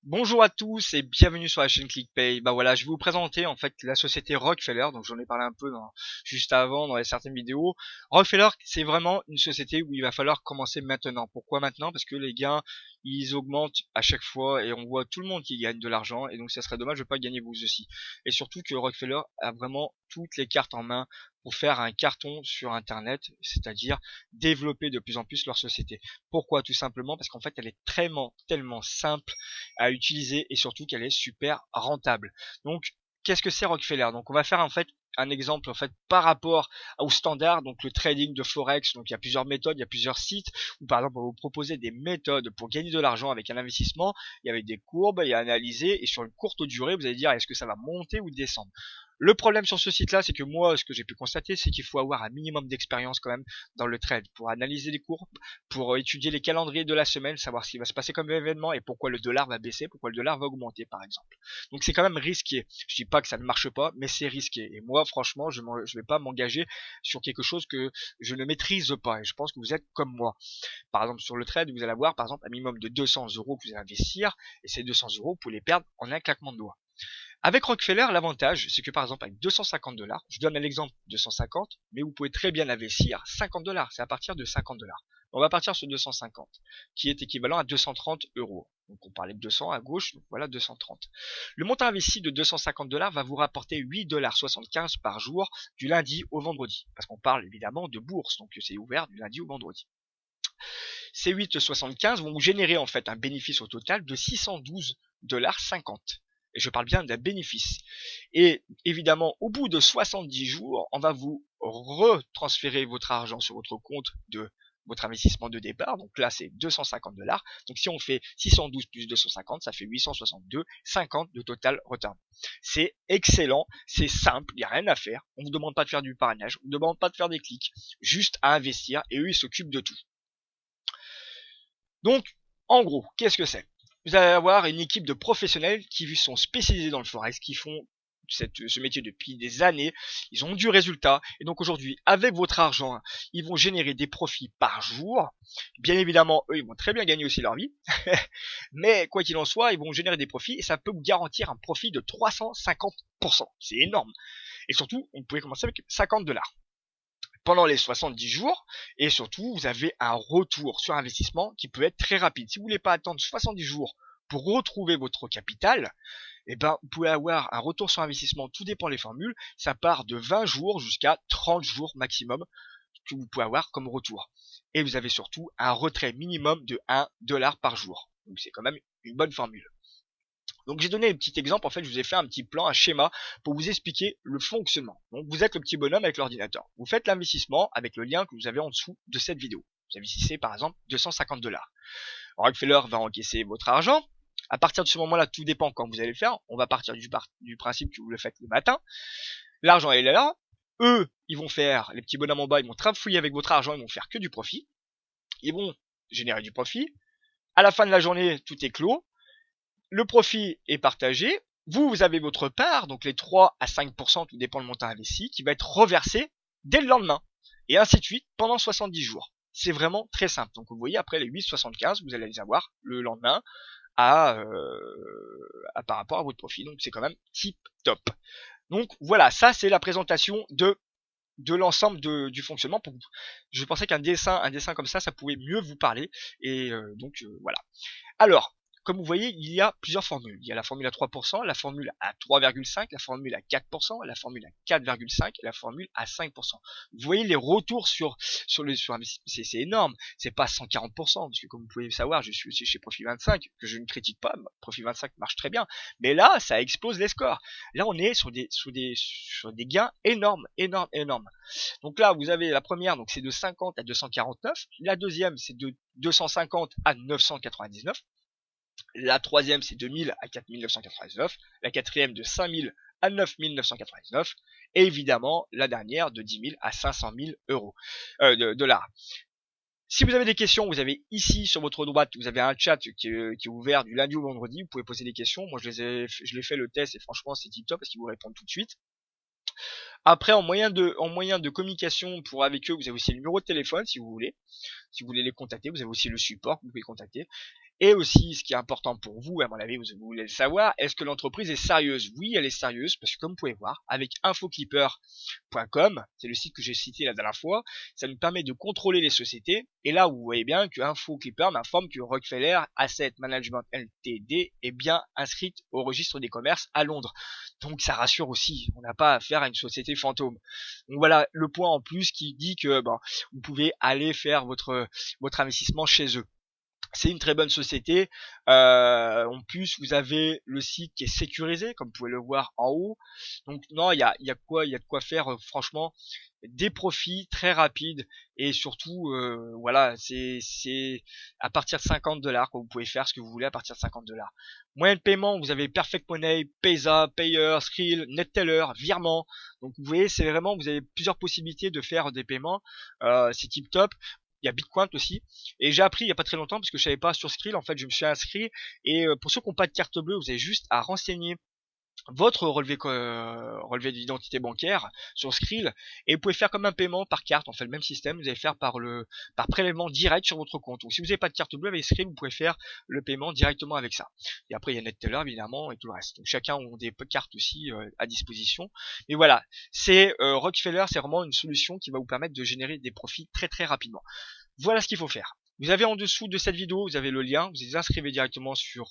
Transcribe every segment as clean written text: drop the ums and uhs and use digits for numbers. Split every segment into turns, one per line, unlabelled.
Bonjour à tous et bienvenue sur la chaîne ClickPay. Bah voilà, je vais vous présenter en fait la société Rockefeller. Donc j'en ai parlé un peu juste avant dans certaines vidéos. Rockefeller, c'est vraiment une société où il va falloir commencer maintenant. Pourquoi maintenant? Parce que les gains, ils augmentent à chaque fois et on voit tout le monde qui gagne de l'argent et donc ça serait dommage de pas gagner vous aussi. Et surtout que Rockefeller a vraiment toutes les cartes en main pour faire un carton sur Internet, c'est-à-dire développer de plus en plus leur société. Pourquoi? Tout simplement parce qu'en fait elle est tellement simple à utiliser et surtout qu'elle est super rentable. Donc qu'est-ce que c'est Rockefeller? Donc on va faire en fait un exemple en fait par rapport au standard, donc le trading de Forex. Donc il y a plusieurs méthodes, il y a plusieurs sites où par exemple on va vous proposer des méthodes pour gagner de l'argent avec un investissement. Il y avait des courbes, il y a analysé et sur une courte durée vous allez dire est-ce que ça va monter ou descendre. Le problème sur ce site-là, c'est que moi, ce que j'ai pu constater, c'est qu'il faut avoir un minimum d'expérience quand même dans le trade pour analyser les courbes, pour étudier les calendriers de la semaine, savoir ce qui va se passer comme événement et pourquoi le dollar va baisser, pourquoi le dollar va augmenter par exemple. Donc c'est quand même risqué. Je dis pas que ça ne marche pas, mais c'est risqué. Et moi, franchement, je vais pas m'engager sur quelque chose que je ne maîtrise pas. Et je pense que vous êtes comme moi. Par exemple, sur le trade, vous allez avoir par exemple un minimum de 200 euros que vous allez investir, et ces 200 euros, vous pouvez les perdre en un claquement de doigts. Avec Rockefeller, l'avantage, c'est que par exemple, avec 250 $, je donne un exemple 250, mais vous pouvez très bien investir 50 $. C'est à partir de 50 $. On va partir sur 250, qui est équivalent à 230 euros. Donc on parlait de 200 à gauche, donc voilà 230. Le montant investi de 250 $ va vous rapporter 8,75 $ par jour du lundi au vendredi. Parce qu'on parle évidemment de bourse, donc c'est ouvert du lundi au vendredi. Ces 8,75 vont vous générer en fait un bénéfice au total de 612,50 $. Et je parle bien d'un bénéfice. Et évidemment, au bout de 70 jours, on va vous retransférer votre argent sur votre compte de votre investissement de départ. Donc là, c'est 250 $. Donc si on fait 612 plus 250, ça fait 862,50 de total return. C'est excellent, c'est simple, il n'y a rien à faire. On ne vous demande pas de faire du parrainage, on ne vous demande pas de faire des clics, juste à investir et eux, ils s'occupent de tout. Donc, en gros, qu'est-ce que c'est? Vous allez avoir une équipe de professionnels qui sont spécialisés dans le forex, qui font ce métier depuis des années, ils ont du résultat, et donc aujourd'hui, avec votre argent, ils vont générer des profits par jour. Bien évidemment, eux, ils vont très bien gagner aussi leur vie, mais quoi qu'il en soit, ils vont générer des profits, et ça peut vous garantir un profit de 350%. C'est énorme. Et surtout, on pouvait commencer avec 50 $. Pendant les 70 jours, et surtout vous avez un retour sur investissement qui peut être très rapide. Si vous voulez pas attendre 70 jours pour retrouver votre capital, eh ben vous pouvez avoir un retour sur investissement, tout dépend des formules, ça part de 20 jours jusqu'à 30 jours maximum que vous pouvez avoir comme retour. Et vous avez surtout un retrait minimum de 1 $ par jour. Donc c'est quand même une bonne formule. Donc j'ai donné un petit exemple, en fait je vous ai fait un petit plan, un schéma pour vous expliquer le fonctionnement. Donc vous êtes le petit bonhomme avec l'ordinateur. Vous faites l'investissement avec le lien que vous avez en dessous de cette vidéo. Vous investissez par exemple 250 $. Rockefeller va encaisser votre argent. À partir de ce moment-là, tout dépend quand vous allez le faire. On va partir du principe que vous le faites le matin. L'argent est là. Eux, ils vont faire, les petits bonhommes en bas, ils vont trafouiller avec votre argent, ils vont faire que du profit. Ils vont générer du profit. À la fin de la journée, tout est clos. Le profit est partagé. Vous avez votre part, donc les 3 à 5%, tout dépend le montant investi, qui va être reversé dès le lendemain. Et ainsi de suite pendant 70 jours. C'est vraiment très simple. Donc vous voyez, après les 8,75, vous allez les avoir le lendemain par rapport à votre profit. Donc c'est quand même tip top. Donc voilà, ça c'est la présentation de l'ensemble du fonctionnement. Je pensais qu'un dessin comme ça pouvait mieux vous parler. Et voilà. Alors, comme vous voyez, il y a plusieurs formules. Il y a la formule à 3%, la formule à 3,5%, la formule à 4%, la formule à 4,5% et la formule à 5%. Vous voyez les retours sur c'est énorme. C'est pas 140%, parce que comme vous pouvez le savoir, je suis aussi chez Profit 25, que je ne critique pas. Profit 25 marche très bien. Mais là, ça explose les scores. Là, on est sur des gains énormes. Donc là, vous avez la première, donc c'est de 50 à 249. La deuxième, c'est de 250 à 999. La troisième, c'est de 1000 à 4999. La quatrième, de 5000 à 9999. Et évidemment, la dernière, de 10 000 à 500 000 euros, de dollars. Si vous avez des questions, vous avez ici sur votre droite, vous avez un chat qui est ouvert du lundi au vendredi. Vous pouvez poser des questions. Moi, je l'ai fait le test et franchement, c'est tip top parce qu'ils vous répondent tout de suite. Après, en moyen de communication pour avec eux, vous avez aussi le numéro de téléphone si vous voulez. Si vous voulez les contacter, vous avez aussi le support que vous pouvez contacter. Et aussi, ce qui est important pour vous, à mon avis, vous voulez le savoir, est-ce que l'entreprise est sérieuse? Oui, elle est sérieuse, parce que comme vous pouvez voir, avec infoclipper.com, c'est le site que j'ai cité la dernière fois, ça nous permet de contrôler les sociétés. Et là, vous voyez bien que InfoClipper m'informe que Rockefeller Asset Management Ltd est bien inscrite au registre des commerces à Londres. Donc ça rassure aussi, on n'a pas affaire à une société fantôme. Donc voilà le point en plus qui dit que vous pouvez aller faire votre investissement chez eux. C'est une très bonne société. En plus, vous avez le site qui est sécurisé, comme vous pouvez le voir en haut. Donc non, il y a de quoi faire. Franchement, des profits très rapides et surtout, voilà, c'est à partir de 50 dollars que vous pouvez faire ce que vous voulez à partir de 50 dollars. Moyen de paiement, vous avez Perfect Money, Payza, Payer, Skrill, NetTeller, Virement. Donc vous voyez, c'est vraiment, vous avez plusieurs possibilités de faire des paiements. C'est tip top. Il y a Bitcoin aussi. Et j'ai appris il y a pas très longtemps parce que je savais pas sur Skrill. En fait, je me suis inscrit. Et pour ceux qui n'ont pas de carte bleue, vous avez juste à renseigner votre relevé d'identité bancaire sur Skrill et vous pouvez faire comme un paiement par carte. On fait le même système. Vous allez faire par prélèvement direct sur votre compte. Donc si vous n'avez pas de carte bleue avec Skrill, vous pouvez faire le paiement directement avec ça. Et après il y a NetTeller évidemment et tout le reste. Donc chacun a des cartes aussi à disposition. Mais voilà, c'est Rockefeller, c'est vraiment une solution qui va vous permettre de générer des profits très très rapidement. Voilà ce qu'il faut faire. Vous avez en dessous de cette vidéo, vous avez le lien, vous vous inscrivez directement sur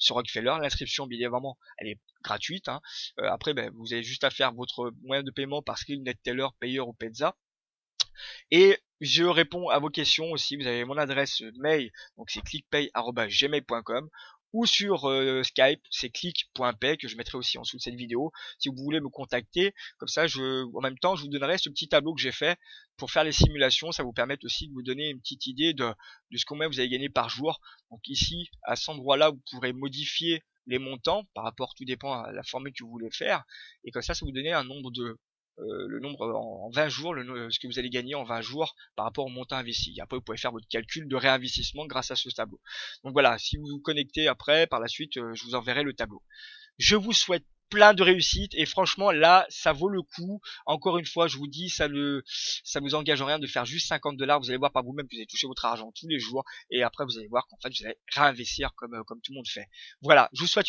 Rockefeller. L'inscription, bien évidemment, elle est gratuite. Hein. Après, vous avez juste à faire votre moyen de paiement par Skrill, NetTeller, Payer ou Payza. Et je réponds à vos questions aussi. Vous avez mon adresse mail, donc c'est clickpay@gmail.com ou sur Skype, c'est click.pay que je mettrai aussi en dessous de cette vidéo si vous voulez me contacter. Comme ça, en même temps, je vous donnerai ce petit tableau que j'ai fait pour faire les simulations. Ça vous permet aussi de vous donner une petite idée de ce combien vous allez gagner par jour. Donc ici, à cet endroit-là, vous pourrez modifier les montants par rapport, tout dépend à la formule que vous voulez faire. Et comme ça vous donner un nombre le nombre en 20 jours, ce que vous allez gagner en 20 jours par rapport au montant investi. Et après, vous pouvez faire votre calcul de réinvestissement grâce à ce tableau. Donc voilà, si vous vous connectez après, par la suite, je vous enverrai le tableau. Je vous souhaite plein de réussite et franchement là ça vaut le coup. Encore une fois je vous dis, ça vous engage en rien de faire juste 50 dollars. Vous allez voir par vous-même que vous allez toucher votre argent tous les jours et après vous allez voir qu'en fait vous allez réinvestir comme tout le monde fait. Voilà, je vous souhaite